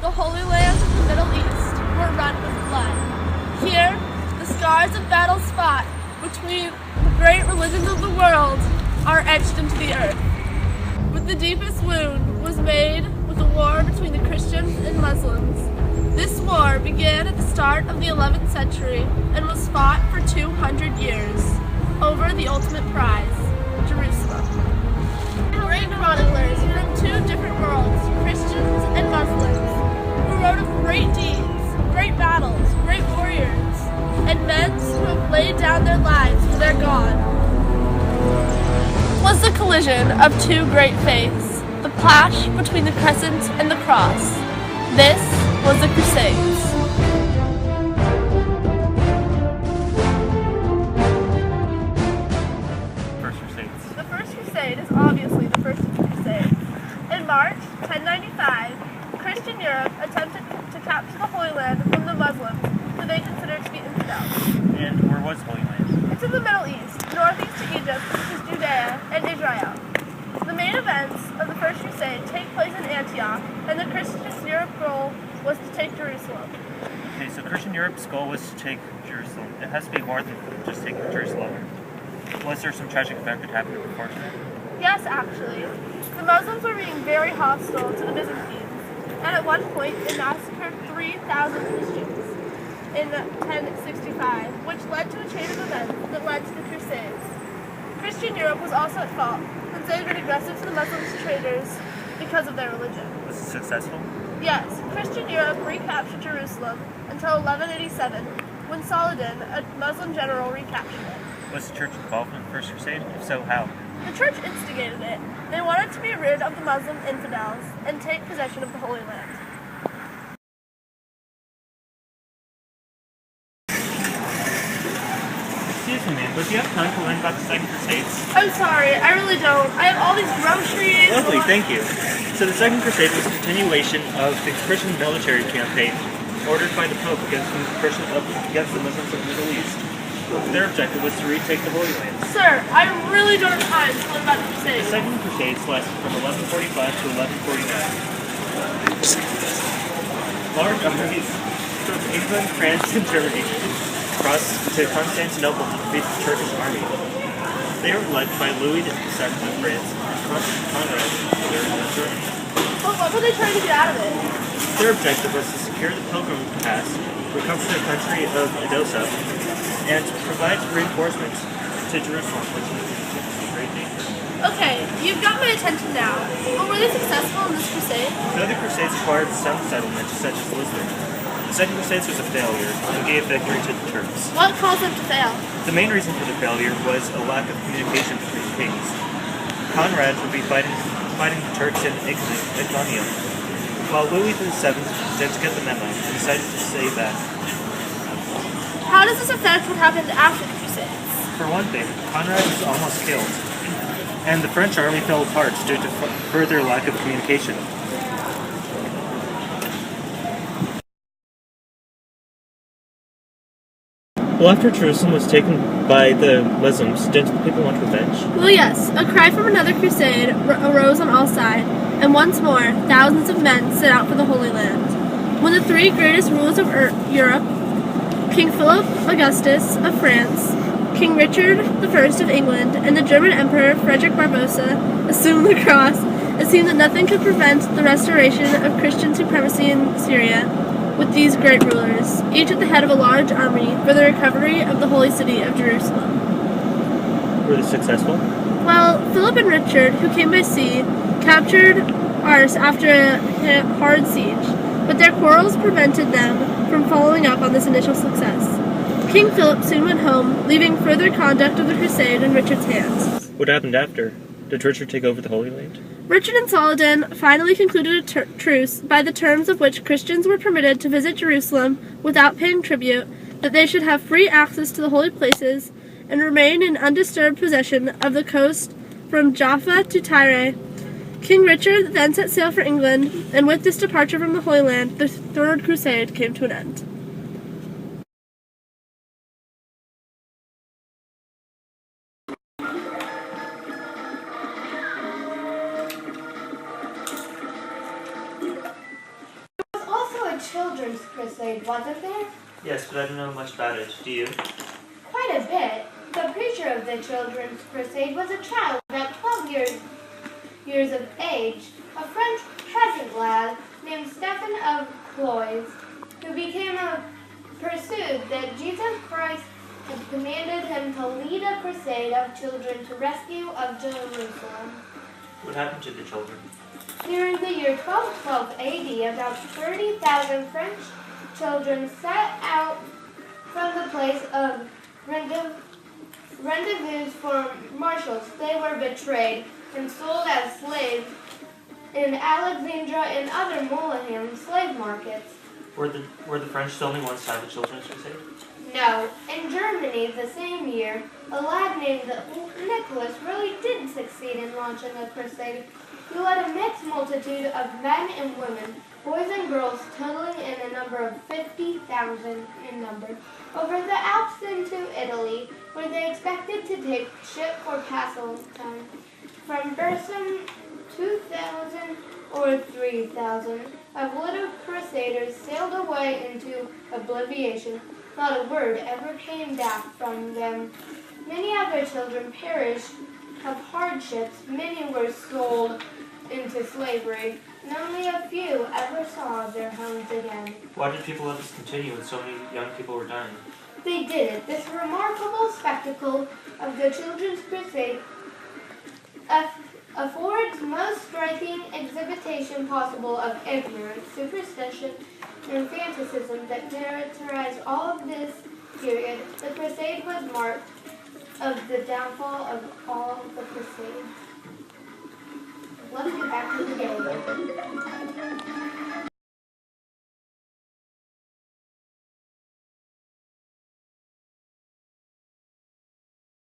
the Holy Lands of the Middle East were run with blood. Here, the scars of battles fought between the great religions of the world are etched into the earth. But the deepest wound was made with the war between the Christians and Muslims. This war began at the start of the 11th century and was fought for 200 years over the ultimate prize, Jerusalem. Great chroniclers from two different worlds, Christians and Muslims, who wrote of great deeds, great battles, great warriors, and men who have laid down their lives for their God. It was the collision of two great faiths, the clash between the crescent and the cross. This was the Crusades. The First Crusade is obviously the first of the Crusades. In March 1095, Christian Europe attempted to capture the Holy Land from the Muslims, who they considered to be infidels. And where was Holy Land? It's in the Middle East, northeast to Egypt, which is Judea and Israel. The main events of the First Crusade take place in Antioch, and the Christian Europe's goal was to take Jerusalem. Okay, so Christian Europe's goal was to take Jerusalem. It has to be more than just taking Jerusalem. Was there some tragic event that happened before that? Yes, actually. The Muslims were being very hostile to the Byzantines, and at one point they massacred 3,000 Christians in 1065, which led to a chain of events that led to the Crusades. Christian Europe was also at fault, since they had been aggressive to the Muslim traders because of their religion. Was it successful? Yes, Christian Europe recaptured Jerusalem until 1187, when Saladin, a Muslim general, recaptured it. Was the church involved in the First Crusade? If so, how? The church instigated it. They wanted to be rid of the Muslim infidels and take possession of the Holy Land. Excuse me, ma'am, but do you have time to learn about the Second Crusades? I'm sorry, I really don't. I have all these groceries. Lovely, thank you. So the Second Crusade was a continuation of the Christian military campaign ordered by the Pope against the Muslims of the Middle East. Their objective was to retake the Holy Land. Sir, I really don't have time to learn about the Crusades. The Second Crusades lasted from 1145 to 1149. Large armies from England, France, and Germany crossed to Constantinople to defeat the Turkish army. They were led by Louis VII of France and Conrad of Germany. But what were they trying to get out of it? Their objective was to secure the Pilgrim Pass, recover the country of Edosa, and to provide reinforcements to Jerusalem, which was in great danger. Okay, you've got my attention now. But were they successful in this crusade? The other crusades acquired some settlements, such as Lisbon. The Second Crusade was a failure and gave victory to the Turks. What caused them to fail? The main reason for the failure was a lack of communication between kings. Conrad would be fighting the Turks in Iconium, while Louis VII didn't get the memo and decided to stay back. How does this affect what happened after the Crusades? For one thing, Conrad was almost killed, and the French army fell apart due to further lack of communication. Well, after Jerusalem was taken by the Muslims, didn't the people want revenge? Well, yes. A cry from another crusade arose on all sides, and once more, thousands of men set out for the Holy Land. When the three greatest rulers of Europe, King Philip Augustus of France, King Richard I of England, and the German Emperor Frederick Barbarossa assumed the cross, it seemed that nothing could prevent the restoration of Christian supremacy in Syria with these great rulers, each at the head of a large army for the recovery of the holy city of Jerusalem. Were they successful? Well, Philip and Richard, who came by sea, captured Ars after a hard siege, but their quarrels prevented them from following up on this initial success. King Philip soon went home, leaving further conduct of the crusade in Richard's hands. What happened after? Did Richard take over the Holy Land? Richard and Saladin finally concluded a truce by the terms of which Christians were permitted to visit Jerusalem without paying tribute, that they should have free access to the holy places, and remain in undisturbed possession of the coast from Jaffa to Tyre. King Richard then set sail for England, and with this departure from the Holy Land, the Third Crusade came to an end. children's crusade, wasn't there? Yes, but I don't know much about it. Do you? Quite a bit. The preacher of the children's crusade was a child about 12 years of age, a French peasant lad named Stephen of Blois, who became pursued that Jesus Christ had commanded him to lead a crusade of children to rescue of Jerusalem. What happened to the children? During the year 1212 AD, about 30,000 French children set out from the place of rendezvous for marshals. They were betrayed and sold as slaves in Alexandria and other Mulahan slave markets. Were the French the only ones to have a children's crusade? No. In Germany the same year, a lad named Nicholas really did succeed in launching a crusade. He led a mixed multitude of men and women, boys and girls, totaling in a number of 50,000 in number, over the Alps into Italy, where they expected to take ship for Passaltine. From Bursum, 2,000 or 3,000 of little crusaders sailed away into oblivion. Not a word ever came back from them. Many of their children perished of hardships. Many were sold into slavery, and only a few ever saw their homes again. Why did people let this continue when so many young people were dying? They did it. This remarkable spectacle of the Children's Crusade affords most striking exhibition possible of ignorance, superstition, and fanaticism that characterized all of this period. The crusade was marked of the downfall of all the crusades. Let's get back to the game.